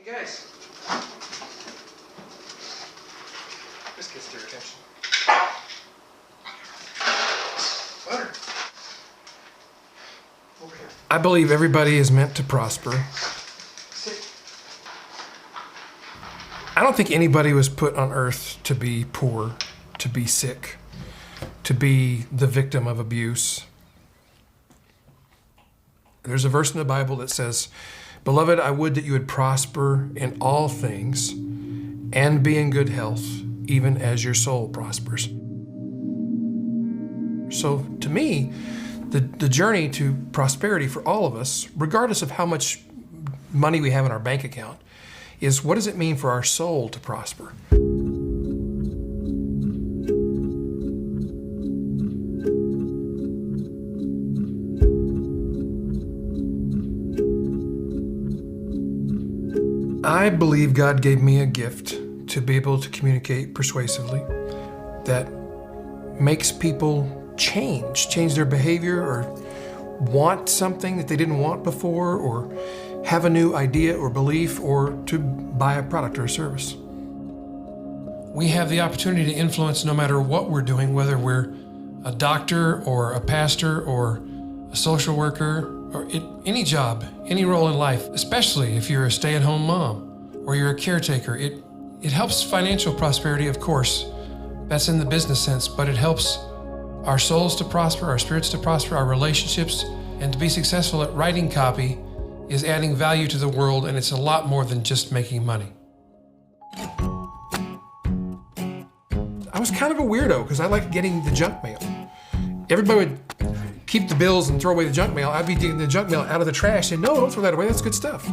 Hey guys. This gets their attention. Butter. Over here. I believe everybody is meant to prosper. Sit. I don't think anybody was put on earth to be poor, to be sick, to be the victim of abuse. There's a verse in the Bible that says, "Beloved, I would that you would prosper in all things and be in good health, even as your soul prospers." So to me, the journey to prosperity for all of us, regardless of how much money we have in our bank account, is what does it mean for our soul to prosper? I believe God gave me a gift to be able to communicate persuasively that makes people change their behavior, or want something that they didn't want before, or have a new idea or belief, or to buy a product or a service. We have the opportunity to influence no matter what we're doing, whether we're a doctor or a pastor or a social worker, or any job, any role in life, especially if you're a stay-at-home mom or you're a caretaker. It helps financial prosperity, of course. That's in the business sense, but it helps our souls to prosper, our spirits to prosper, our relationships, and to be successful at writing copy is adding value to the world, and it's a lot more than just making money. I was kind of a weirdo because I liked getting the junk mail. Everybody would keep the bills and throw away the junk mail. I'd be getting the junk mail out of the trash and no, don't throw that away, that's good stuff.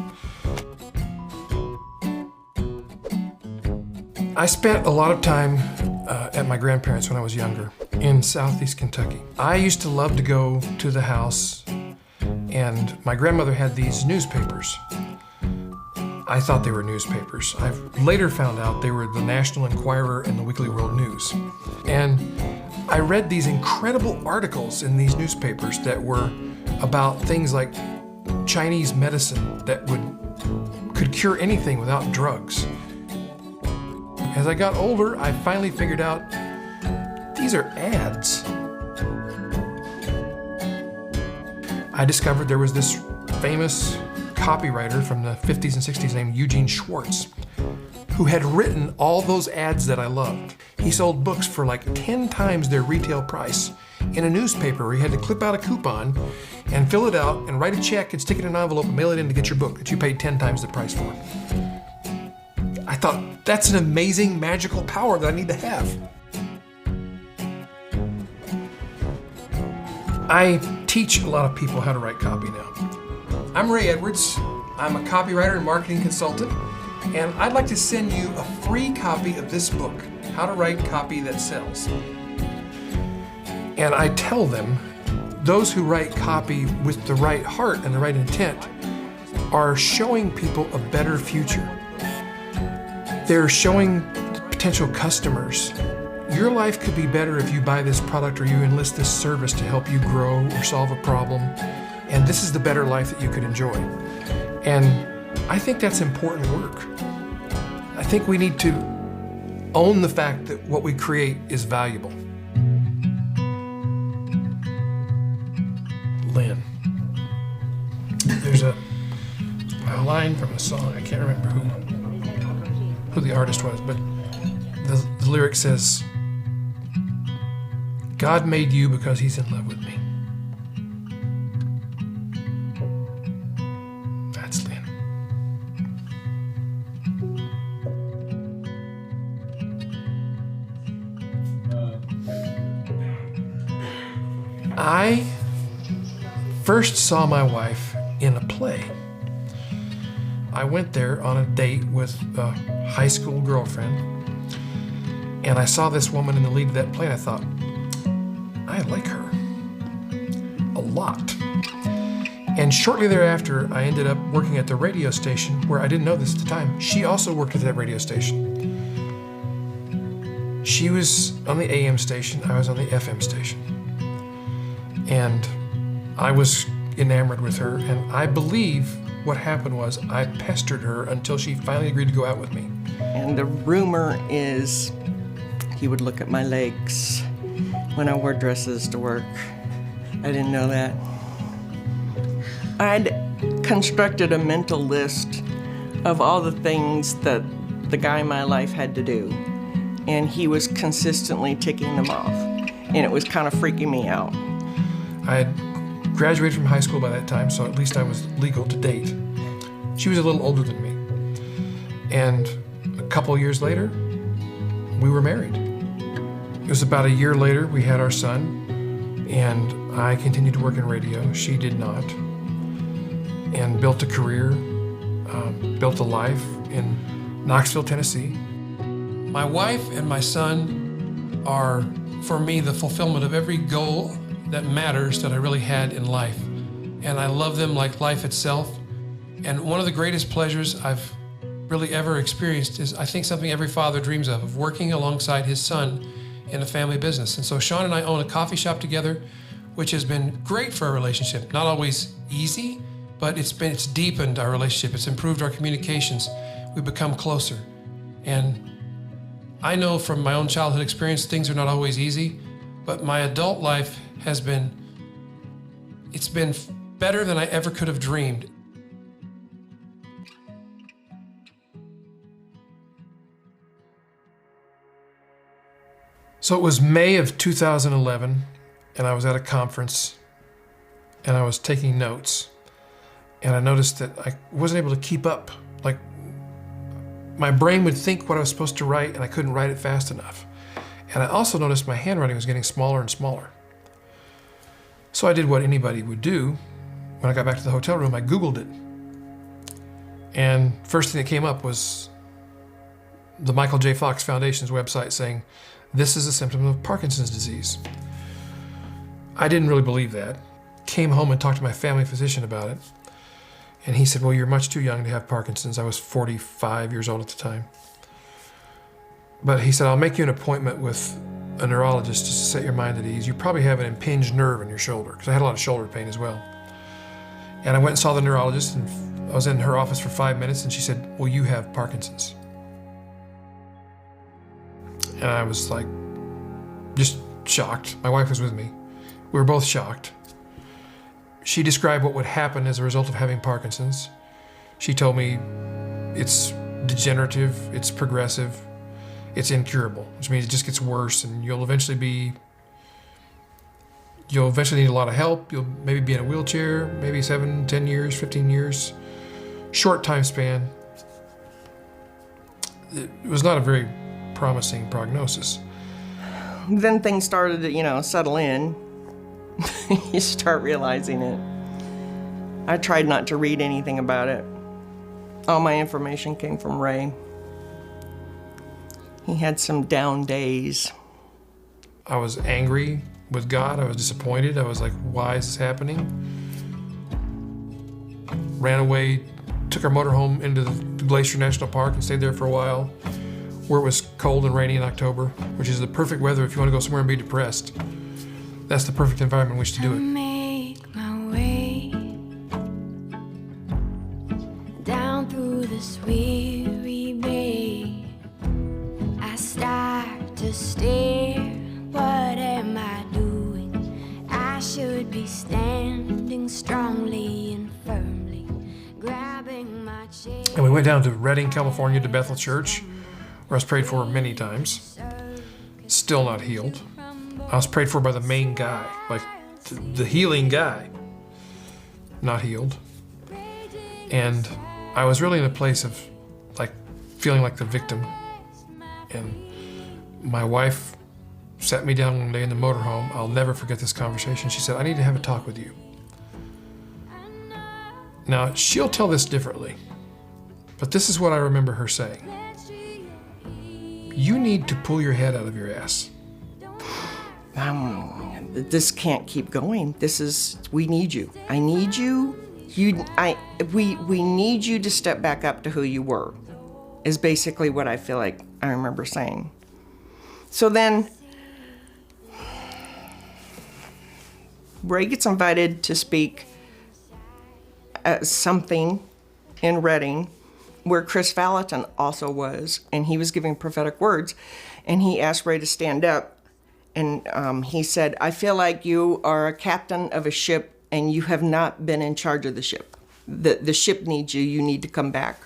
I spent a lot of time at my grandparents' when I was younger in Southeast Kentucky. I used to love to go to the house, and my grandmother had these newspapers. I thought they were newspapers. I've later found out they were the National Enquirer and the Weekly World News. And I read these incredible articles in these newspapers that were about things like Chinese medicine that could cure anything without drugs. As I got older, I finally figured out these are ads. I discovered there was this famous copywriter from the 50s and 60s named Eugene Schwartz, who had written all those ads that I loved. He sold books for like 10 times their retail price in a newspaper where you had to clip out a coupon and fill it out and write a check and stick it in an envelope and mail it in to get your book that you paid 10 times the price for. I thought, that's an amazing magical power that I need to have. I teach a lot of people how to write copy now. I'm Ray Edwards. I'm a copywriter and marketing consultant, and I'd like to send you a free copy of this book, How to Write Copy That Sells. And I tell them, those who write copy with the right heart and the right intent are showing people a better future. They're showing potential customers, your life could be better if you buy this product or you enlist this service to help you grow or solve a problem. And this is the better life that you could enjoy. And I think that's important work. I think we need to own the fact that what we create is valuable. Lynn. There's a line from a song, I can't remember who the artist was, but the lyric says, "God made you because he's in love with me." That's Lynn. I first saw my wife in a play. I went there on a date with a high school girlfriend, and I saw this woman in the lead of that play, and I thought, I like her a lot. And shortly thereafter, I ended up working at the radio station where I didn't know this at the time. She also worked at that radio station. She was on the AM station, I was on the FM station. And I was enamored with her, and I believe what happened was I pestered her until she finally agreed to go out with me. And the rumor is he would look at my legs when I wore dresses to work. I didn't know that. I'd constructed a mental list of all the things that the guy in my life had to do, and he was consistently ticking them off, and it was kind of freaking me out. I had graduated from high school by that time, so at least I was legal to date. She was a little older than me. And a couple years later, we were married. It was about a year later, we had our son, and I continued to work in radio. She did not. And built a career, built a life in Knoxville, Tennessee. My wife and my son are, for me, the fulfillment of every goal that matters that I really had in life. And I love them like life itself. And one of the greatest pleasures I've really ever experienced is, I think, something every father dreams of working alongside his son in a family business. And so Sean and I own a coffee shop together, which has been great for our relationship. Not always easy, but it's deepened our relationship. It's improved our communications. We've become closer. And I know from my own childhood experience, things are not always easy, but my adult life has been, it's been better than I ever could have dreamed. So it was May of 2011, and I was at a conference, and I was taking notes, and I noticed that I wasn't able to keep up. Like, my brain would think what I was supposed to write, and I couldn't write it fast enough. And I also noticed my handwriting was getting smaller and smaller. So I did what anybody would do. When I got back to the hotel room, I Googled it. And first thing that came up was the Michael J. Fox Foundation's website saying, "This is a symptom of Parkinson's disease." I didn't really believe that. Came home and talked to my family physician about it. And he said, "Well, you're much too young to have Parkinson's." I was 45 years old at the time. But he said, "I'll make you an appointment with a neurologist just to set your mind at ease. You probably have an impinged nerve in your shoulder," because I had a lot of shoulder pain as well. And I went and saw the neurologist, and I was in her office for 5 minutes, and she said, "Well, you have Parkinson's." And I was like, just shocked. My wife was with me. We were both shocked. She described what would happen as a result of having Parkinson's. She told me it's degenerative, it's progressive, it's incurable, which means it just gets worse, and you'll eventually need a lot of help. You'll maybe be in a wheelchair, maybe 7, 10 years, 15 years. Short time span. It was not a very promising prognosis. Then things started to, settle in. You start realizing it. I tried not to read anything about it. All my information came from Ray. He had some down days. I was angry with God. I was disappointed. I was like, why is this happening? Ran away, took our motorhome into the Glacier National Park and stayed there for a while, where it was cold and rainy in October, which is the perfect weather if you want to go somewhere and be depressed. That's the perfect environment in which to do it. Make my way down through this weary bay. I start to stare. What am I doing? I should be standing strongly and firmly, grabbing my chair. And we went down to Redding, California, to Bethel Church, where I was prayed for many times. Still not healed. I was prayed for by the main guy, like the healing guy. Not healed. And I was really in a place of like feeling like the victim. And my wife sat me down one day in the motorhome. I'll never forget this conversation. She said, "I need to have a talk with you." Now, she'll tell this differently, but this is what I remember her saying. "You need to pull your head out of your ass. This can't keep going. We need you. I need you. We need you to step back up to who you were," is basically what I feel like I remember saying. So then, Ray gets invited to speak something in Reading where Chris Valentin also was, and he was giving prophetic words, and he asked Ray to stand up, and he said, I feel like you are a captain of a ship and you have not been in charge of the ship. The ship needs you. You need to come back.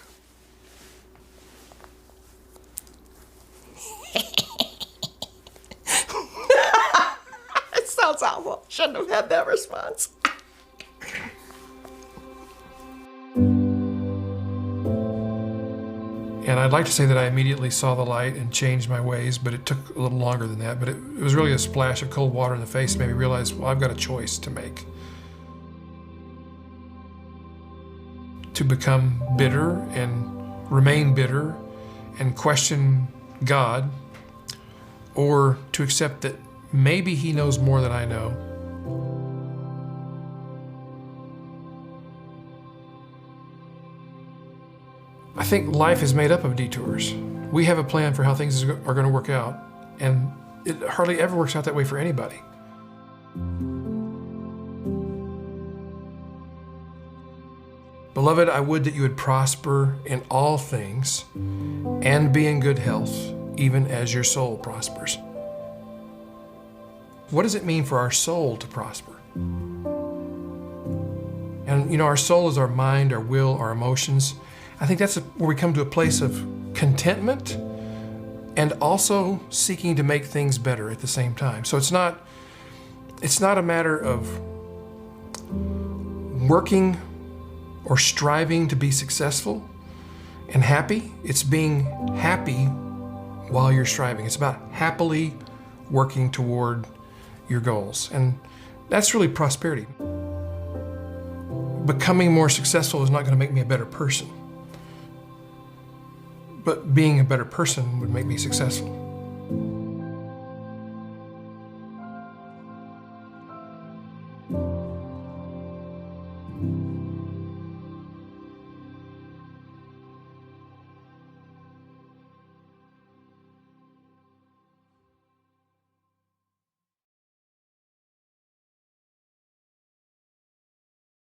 It sounds awful. Shouldn't have had that response. And I'd like to say that I immediately saw the light and changed my ways, but it took a little longer than that. But it was really a splash of cold water in the face that made me realize, well, I've got a choice to make. To become bitter and remain bitter and question God, or to accept that maybe He knows more than I know. I think life is made up of detours. We have a plan for how things are going to work out, and it hardly ever works out that way for anybody. Beloved, I would that you would prosper in all things and be in good health, even as your soul prospers. What does it mean for our soul to prosper? And you know, our soul is our mind, our will, our emotions. I think that's where we come to a place of contentment and also seeking to make things better at the same time. So it's not a matter of working or striving to be successful and happy. It's being happy while you're striving. It's about happily working toward your goals. And that's really prosperity. Becoming more successful is not going to make me a better person. But being a better person would make me successful.